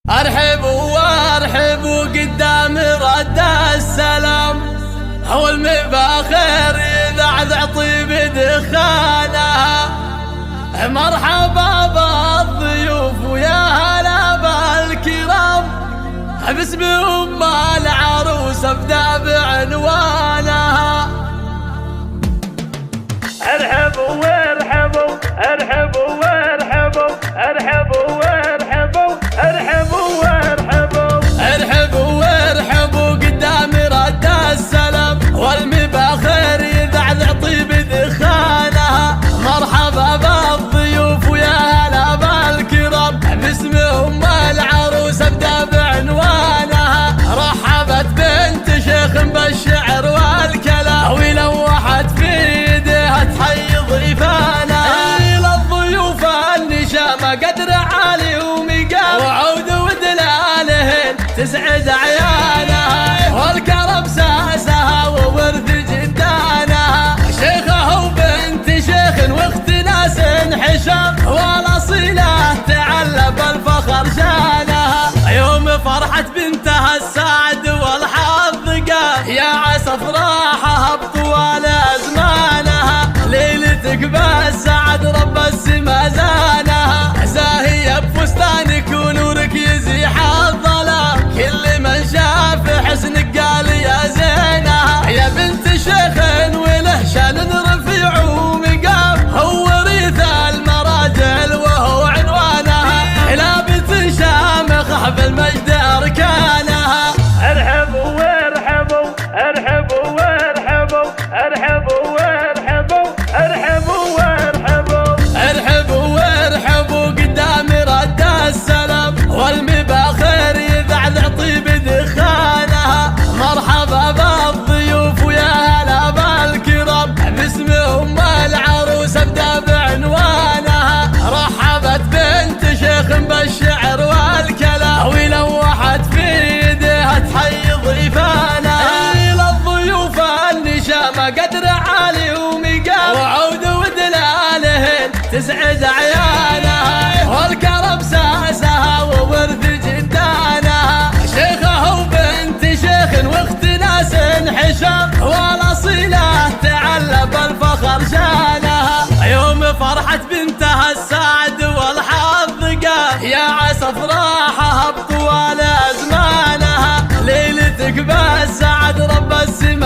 ارحبوا وارحبوا قدام رد السلام، هو المباخر يذعذع طيب دخانها. مرحبا بالضيوف ويا هلا بالكرام، باسم ام العروس ابدا بعنوانها. ارحبوا وارحبوا ارحبوا وارحبوا ارحبوا وارحبوا ارحبوا وارحبوا ارحبوا وارحبوا قدام رد السلام، والمباخر يذعذع طيب دخانها. مرحبا بالضيوف ويا هلا بالكرام، باسم ام العروس ابدا بعنوانها. رحبت بنت شيخ بالشعر والكلام، ولوحت في يديها تحيي ضيفانها. للضيوف النشامة قدر عالي ومقام، وعود ودلالهن تسعد عيالها. والكرم ساسها وورث جدانها، شيخه وبنت شيخ واخت ناس حشام، والاصيله تعلى بالفخر شانها. يوم فرحت بنتها السعد والحظ قام، يا عسى افراحها بطوال ازمانها. ليلتك بالسعد رب السما زانها، زاهيه بفستانك ونورك يزيح الظلام. كل من شاف حسنك قال يا زينها. يا بنت شيخ وله شان رفيع ومقام، هو وريث المراجل وهو عنوانها. لابس شامخ بالمجد اركانها. ارحبوا وارحبوا ارحبوا وارحبوا ارحبوا وارحبوا ارحبوا وارحبوا ارحبوا وارحبوا قدام رد السلام، والمباخر يذعذع طيب دخانها. مرحبا بالضيوف ويا هلا بالكرام، باسم ام العروس ابدا بعنوانها. رحبت بنت شيخ بالشعر والكلام، ولوحت في يديها تحيي ضيفانها. للضيوف النشامة قدر عالي ومقام، وعود ودلالهن تسعد عيالها. والكرم ساسها وورث جدانها، شيخه وبنت شيخ واخت ناس حشام، والاصيله تعلى بالفخر شانها. يوم فرحت بنتها السعد والحظ قام، يا عسى افراحها بطوال ازمانها. ليلتك بالسعد رب السما